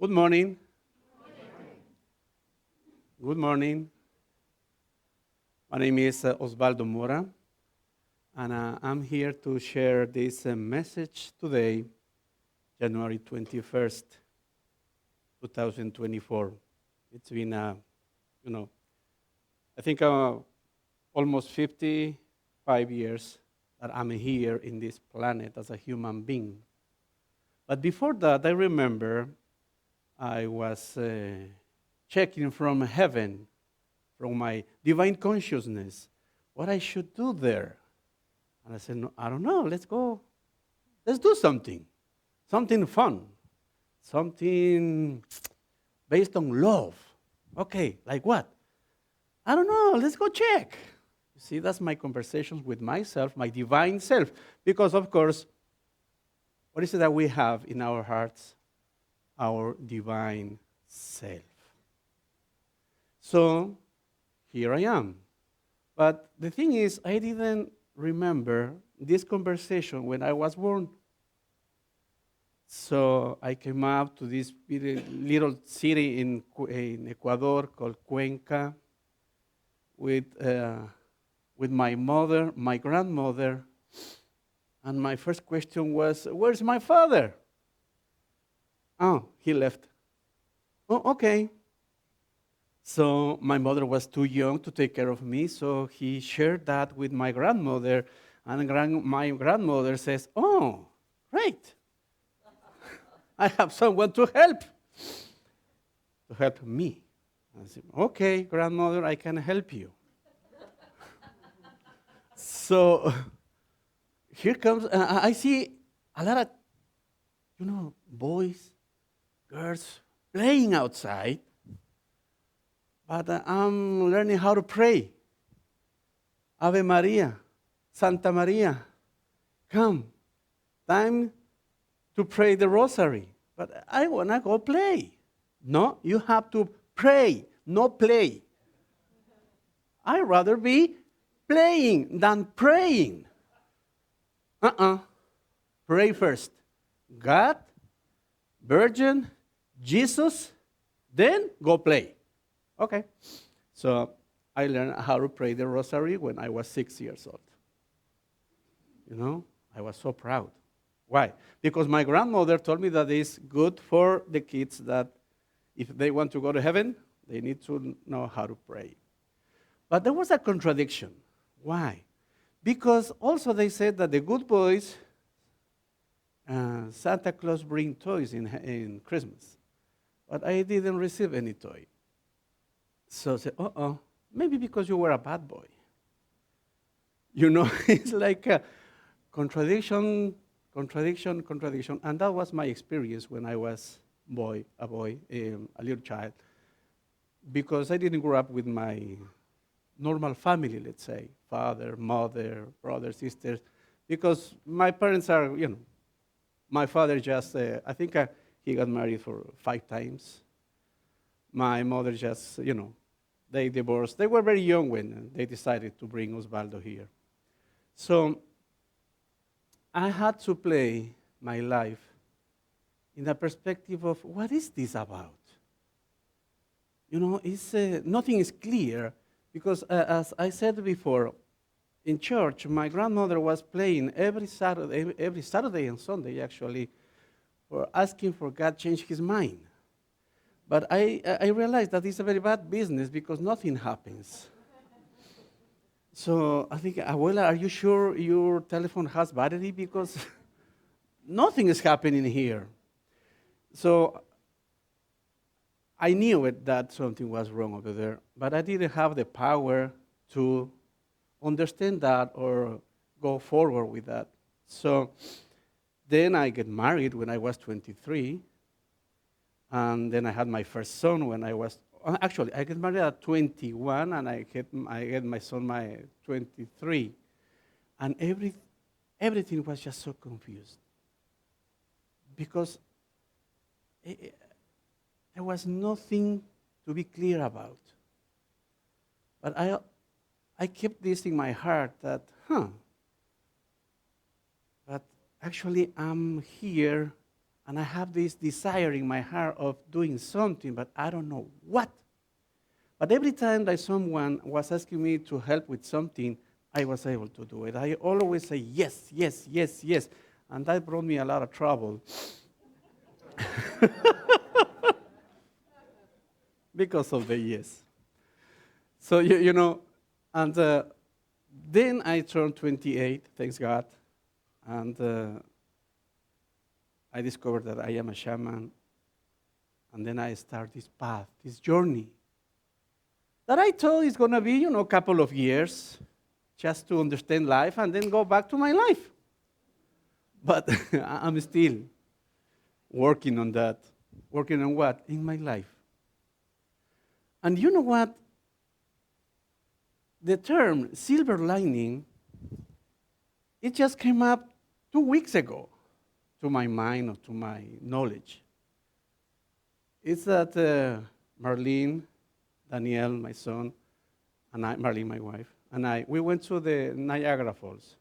Good morning. Good morning. My name is Osvaldo Mora, and I'm here to share this message today, January 21st, 2024. It's been, you know, I think almost 55 years that I'm here in this planet as a human being. But before that, I remember I was checking from heaven, from my divine consciousness, what I should do there. And I said, no, I don't know, let's go. Let's do something fun, something based on love. Okay, like what? I don't know, let's go check. You see, that's my conversations with myself, my divine self. Because, of course, what is it that we have in our hearts? Our divine self. So, here I am. But the thing is, I didn't remember this conversation when I was born. So I came up to this little city in Ecuador called Cuenca with my mother, my grandmother, and my first question was, "Where's my father?" Oh, he left. Oh, okay. So my mother was too young to take care of me, so he shared that with my grandmother, and my grandmother says, "Oh, great! I have someone to help me." I said, "Okay, grandmother, I can help you." So here comes. I see a lot of boys, girls playing outside, but I'm learning how to pray. Ave Maria, Santa Maria, come, time to pray the rosary. But I want to go play. No, you have to pray, no play. I'd rather be playing than praying. Pray first. God, Virgin, Jesus, then go play. Okay. So I learned how to pray the rosary when I was 6 years old. I was so proud. Why? Because my grandmother told me that it's good for the kids that if they want to go to heaven, they need to know how to pray. But there was a contradiction. Why? Because also they said that the good boys, Santa Claus bring toys in Christmas. But I didn't receive any toy. So I said, maybe because you were a bad boy. It's like a contradiction. And that was my experience when I was a little child. Because I didn't grow up with my normal family, let's say, father, mother, brother, sisters. Because my parents are, my father just, I think he got married for 5 times. My mother just, they divorced. They were very young when they decided to bring Osvaldo here. So I had to play my life in the perspective of what is this about? It's, nothing is clear because, as I said before, in church, my grandmother was playing every Saturday and Sunday, actually, for asking for God to change his mind. But I realized that it's a very bad business because nothing happens. So I think, Abuela, are you sure your telephone has battery? Because nothing is happening here. So I knew that something was wrong over there, but I didn't have the power to understand that or go forward with that. So then I get married when I was 23, and then I had my first son when I was, actually, I get married at 21, and I get my son my 23. And everything was just so confused. Because there was nothing to be clear about. But I kept this in my heart that, but actually I'm here And I have this desire in my heart of doing something, but I don't know what. But every time that someone was asking me to help with something, I was able to do it. I always say yes, yes, yes, yes. And that brought me a lot of trouble because of the yes. So, and then I turned 28, thanks God. And I discovered that I am a shaman. And then I start this path, this journey that I thought is going to be, a couple of years just to understand life and then go back to my life. But I'm still working on that. Working on what? In my life. And you know what? The term silver lining, it just came up 2 weeks ago to my mind or to my knowledge. It's that Marlene, Danielle, my son, and I, Marlene, my wife, and we went to the Niagara Falls.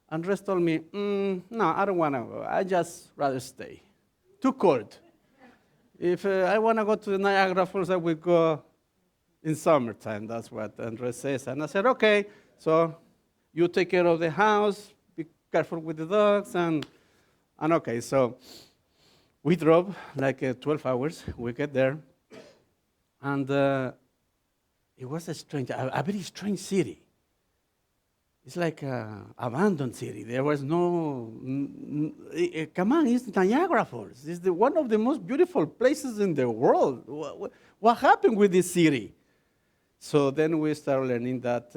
And Rest told me, no, I don't want to go. I just rather stay. Too cold. If I want to go to the Niagara Falls, I will go in summertime. That's what Andres says. And I said, okay, so you take care of the house, be careful with the dogs, and okay. So we drove like 12 hours. We get there. And it was a very strange city. It's like an abandoned city. There was no, come on, it's Niagara Falls. It's one of the most beautiful places in the world. What happened with this city? So then we started learning that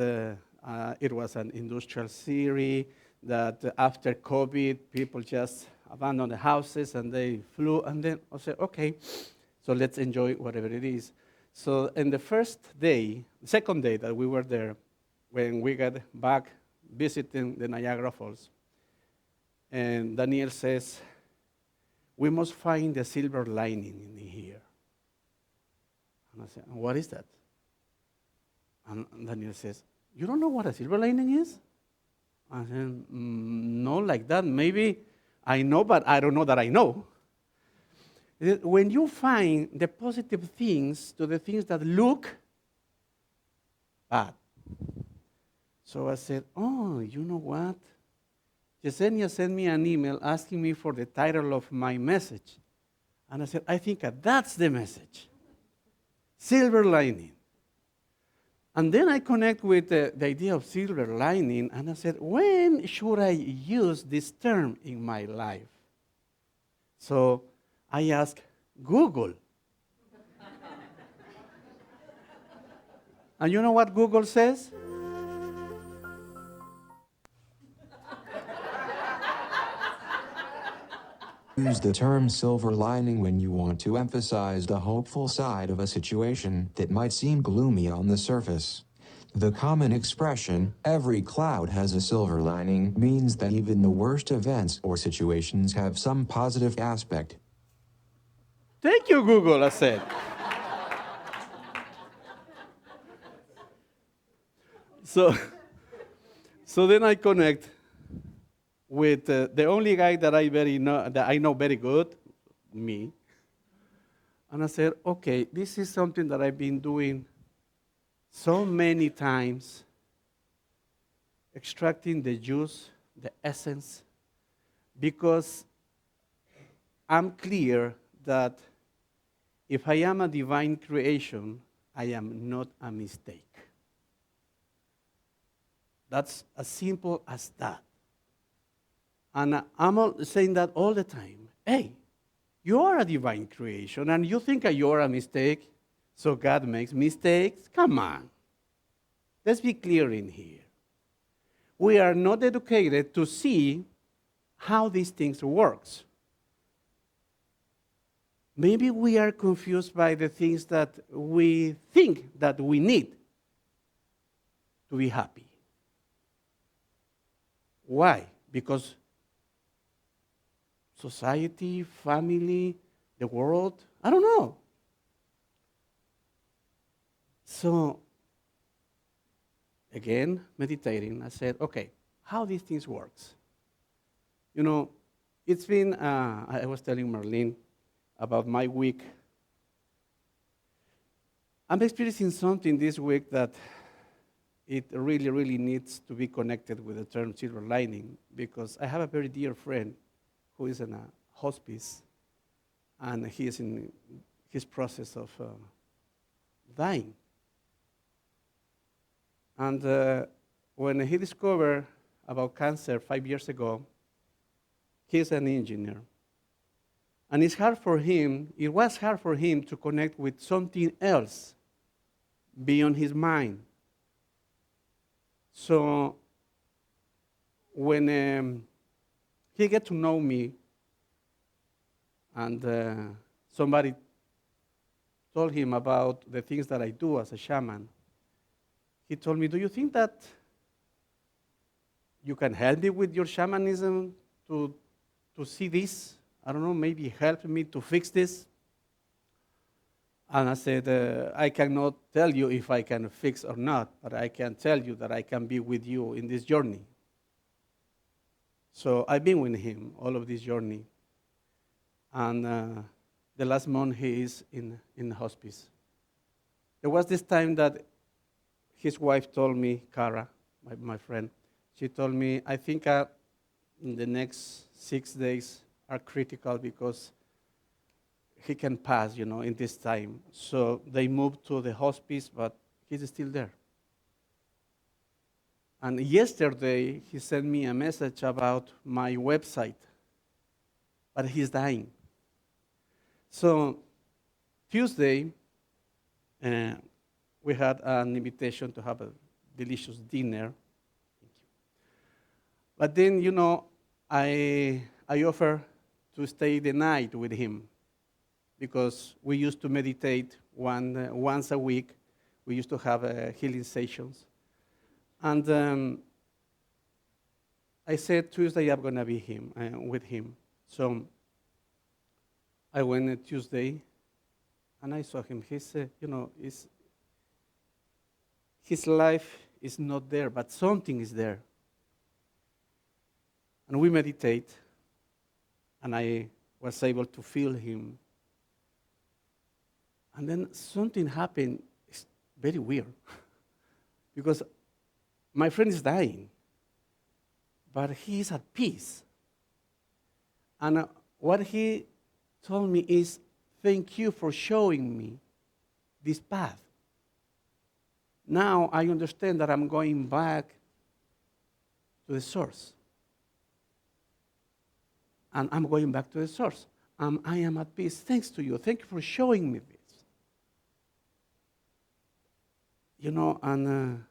it was an industrial city, that after COVID, people just abandoned the houses and they flew. And then I said, okay, so let's enjoy whatever it is. So in the second day that we were there, when we got back visiting the Niagara Falls, and Daniel says, we must find the silver lining in here. And I said, what is that? And Daniel says, you don't know what a silver lining is? I said, no, like that. Maybe I know, but I don't know that I know. When you find the positive things to the things that look bad. So I said, oh, you know what? Yesenia sent me an email asking me for the title of my message. And I said, I think that's the message. Silver lining. And then I connect with the idea of silver lining, and I said, when should I use this term in my life? So I asked Google. And you know what Google says? Use the term silver lining when you want to emphasize the hopeful side of a situation that might seem gloomy on the surface. The common expression, every cloud has a silver lining, means that even the worst events or situations have some positive aspect. Thank you, Google, I said. So then I connect with the only guy that I know very good, me. And I said, okay, this is something that I've been doing so many times, extracting the juice, the essence, because I'm clear that if I am a divine creation, I am not a mistake. That's as simple as that. And I'm saying that all the time. Hey, you are a divine creation, and you think you're a mistake, so God makes mistakes? Come on. Let's be clear in here. We are not educated to see how these things works. Maybe we are confused by the things that we think that we need to be happy. Why? Because society, family, the world, I don't know. So, again, meditating, I said, okay, how these things works? You know, it's been, I was telling Marlene about my week. I'm experiencing something this week that it really, really needs to be connected with the term silver lining, because I have a very dear friend who is in a hospice, and he is in his process of dying. And when he discovered about cancer 5 years ago, he's an engineer. And it was hard for him to connect with something else beyond his mind. So when he got to know me, and somebody told him about the things that I do as a shaman, he told me, do you think that you can help me with your shamanism to see this? I don't know, maybe help me to fix this? And I said, I cannot tell you if I can fix or not, but I can tell you that I can be with you in this journey. So I've been with him all of this journey. And the last month he is in hospice. There was this time that his wife told me, Cara, my friend, she told me, I think in the next 6 days are critical because he can pass, in this time. So they moved to the hospice, but he's still there. And yesterday, he sent me a message about my website, but he's dying. So Tuesday, we had an invitation to have a delicious dinner. Thank you. But then, I offer to stay the night with him, because we used to meditate once a week. We used to have healing sessions. And I said Tuesday I'm going to be with him. So I went Tuesday, and I saw him. His life is not there, but something is there. And we meditate, and I was able to feel him. And then something happened. It's very weird, because my friend is dying, but he is at peace. And what he told me is, thank you for showing me this path. Now I understand that I'm going back to the source. And I'm going back to the source. I am at peace thanks to you. Thank you for showing me this. And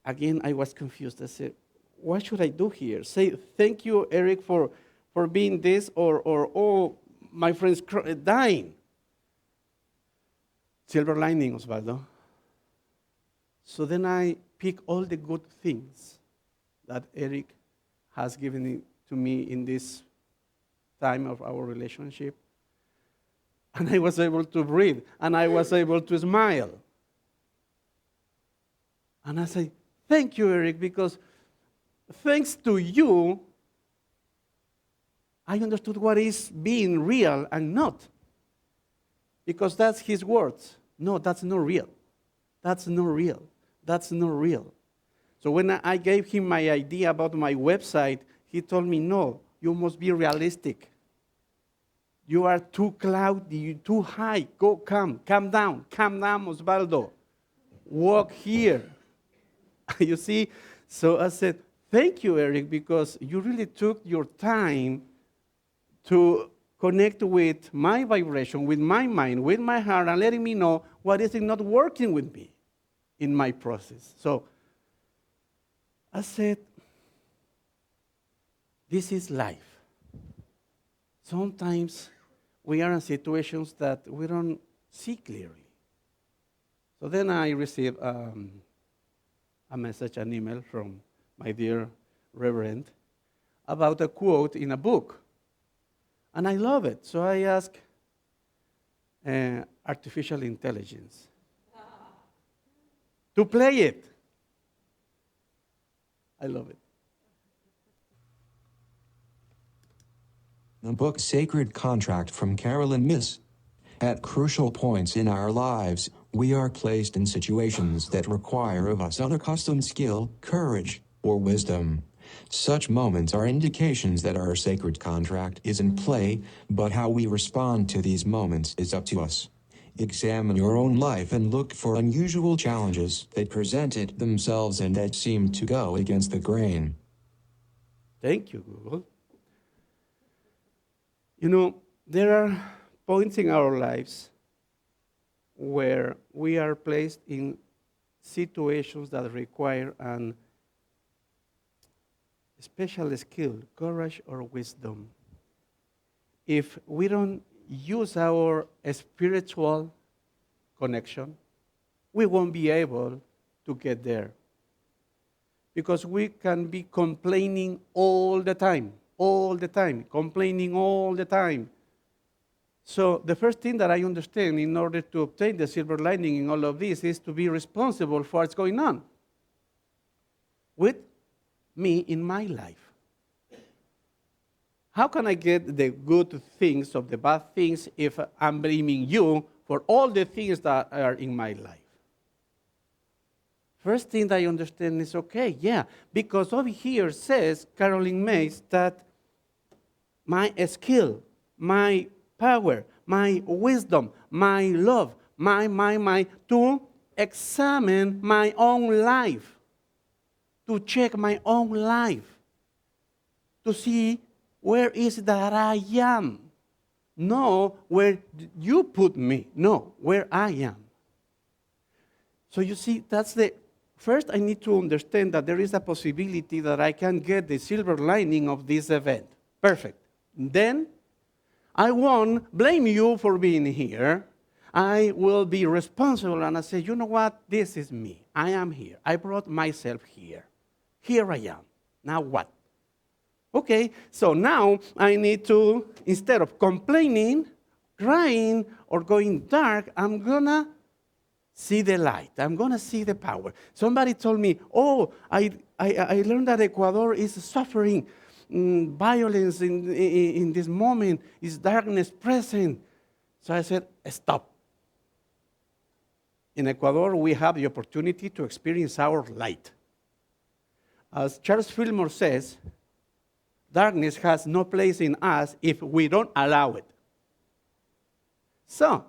again, I was confused. I said, what should I do here? Say, thank you, Eric, for being this, or oh, my friend's dying. Silver lining, Osvaldo. So then I pick all the good things that Eric has given to me in this time of our relationship. And I was able to breathe, and I was able to smile. And I say, thank you, Eric, because thanks to you, I understood what is being real and not. Because that's his words. No, that's not real. That's not real. That's not real. So when I gave him my idea about my website, he told me, no, you must be realistic. You are too cloudy, you're too high. Calm down, Osvaldo. Walk here. You see? So I said, thank you, Eric, because you really took your time to connect with my vibration, with my mind, with my heart, and letting me know what is not working with me in my process. So I said, this is life. Sometimes we are in situations that we don't see clearly. So then I received a message, an email from my dear Reverend about a quote in a book. And I love it. So I asked artificial intelligence to play it. I love it. The book Sacred Contract from Carolyn Myss. At crucial points in our lives, we are placed in situations that require of us unaccustomed skill, courage, or wisdom. Such moments are indications that our sacred contract is in play, but how we respond to these moments is up to us. Examine your own life and look for unusual challenges that presented themselves and that seemed to go against the grain. Thank you, Google. You know, there are points in our lives where we are placed in situations that require an special skill, courage, or wisdom. If we don't use our spiritual connection, we won't be able to get there. Because we can be complaining all the time, complaining all the time. So the first thing that I understand in order to obtain the silver lining in all of this is to be responsible for what's going on with me in my life. How can I get the good things of the bad things if I'm blaming you for all the things that are in my life? First thing that I understand is okay, yeah, because over here says, Carolyn Myss, that my skill, my power, my wisdom, my love, to examine my own life, to check my own life, to see where is that I am. No, where you put me. No, where I am. So you see, that's the first I need to understand that there is a possibility that I can get the silver lining of this event. Perfect. Then I won't blame you for being here. I will be responsible and I say, you know what? This is me. I am here. I brought myself here. Here I am. Now what? Okay, so now I need to, instead of complaining, crying, or going dark, I'm going to see the light. I'm going to see the power. Somebody told me, oh, I learned that Ecuador is suffering violence in this moment. Is darkness present? So I said, stop. In Ecuador, we have the opportunity to experience our light. As Charles Fillmore says, darkness has no place in us if we don't allow it. So,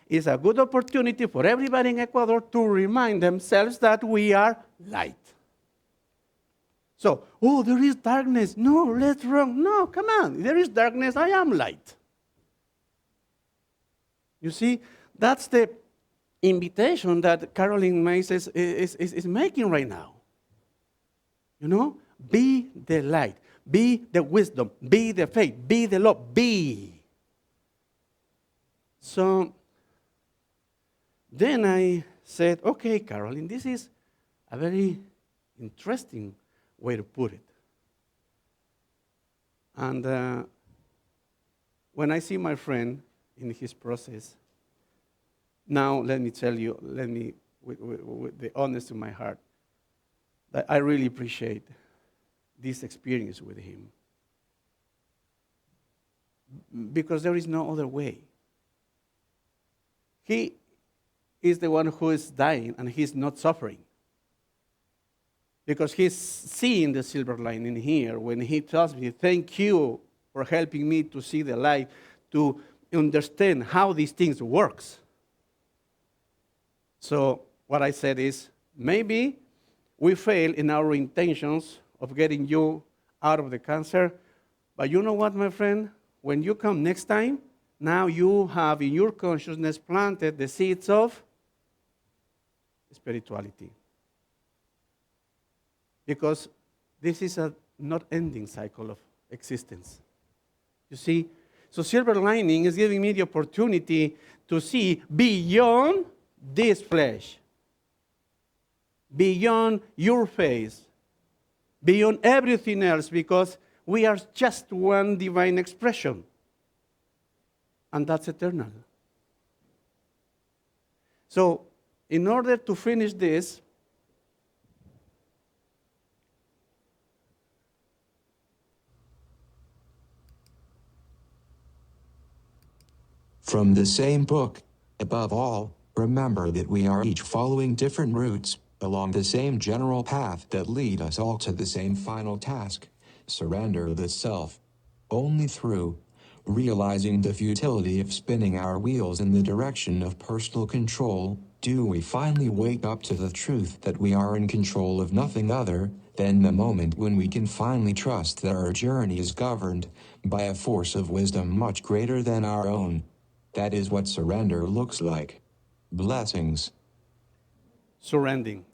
it's a good opportunity for everybody in Ecuador to remind themselves that we are light. So, oh, there is darkness. No, that's wrong. No, come on. There is darkness. I am light. You see, that's the invitation that Carolyn Myss is making right now. You know, be the light. Be the wisdom, be the faith, be the love, be. So then I said, okay, Carolyn, this is a very interesting way to put it. And when I see my friend in his process, now let me tell you, with the honest in my heart, that I really appreciate this experience with him. Because there is no other way. He is the one who is dying and he's not suffering. Because he's seeing the silver lining here when he tells me, thank you for helping me to see the light, to understand how these things works. So what I said is, maybe we fail in our intentions of getting you out of the cancer. But you know what, my friend? When you come next time, now you have in your consciousness planted the seeds of spirituality. Because this is a not ending cycle of existence. You see? So silver lining is giving me the opportunity to see beyond this flesh, beyond your face, beyond everything else, because we are just one divine expression. And that's eternal. So, in order to finish this, from the same book. Above all, remember that we are each following different routes along the same general path that lead us all to the same final task: surrender the self. Only through realizing the futility of spinning our wheels in the direction of personal control do we finally wake up to the truth that we are in control of nothing other than the moment when we can finally trust that our journey is governed by a force of wisdom much greater than our own. That is what surrender looks like. Blessings. Surrendering.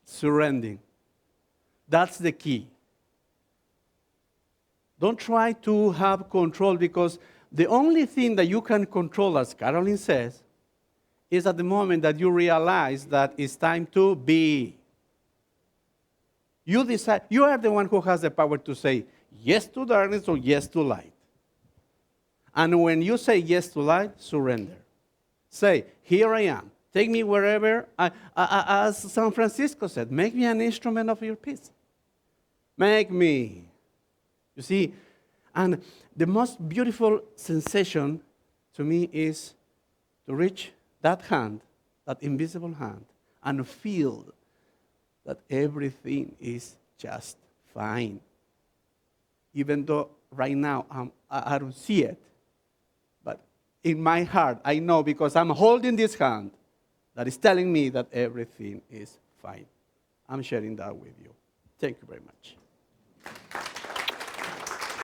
Surrendering. That's the key. Don't try to have control, because the only thing that you can control, as Carolyn says, is at the moment that you realize that it's time to be. You decide. You are the one who has the power to say yes to darkness or yes to light. And when you say yes to light, surrender. Say, here I am. Take me wherever. As San Francisco said, make me an instrument of your peace. Make me. You see, and the most beautiful sensation to me is to reach that hand, that invisible hand, and feel that everything is just fine. Even though right now I don't see it, but in my heart I know, because I'm holding this hand that is telling me that everything is fine. I'm sharing that with you. Thank you very much.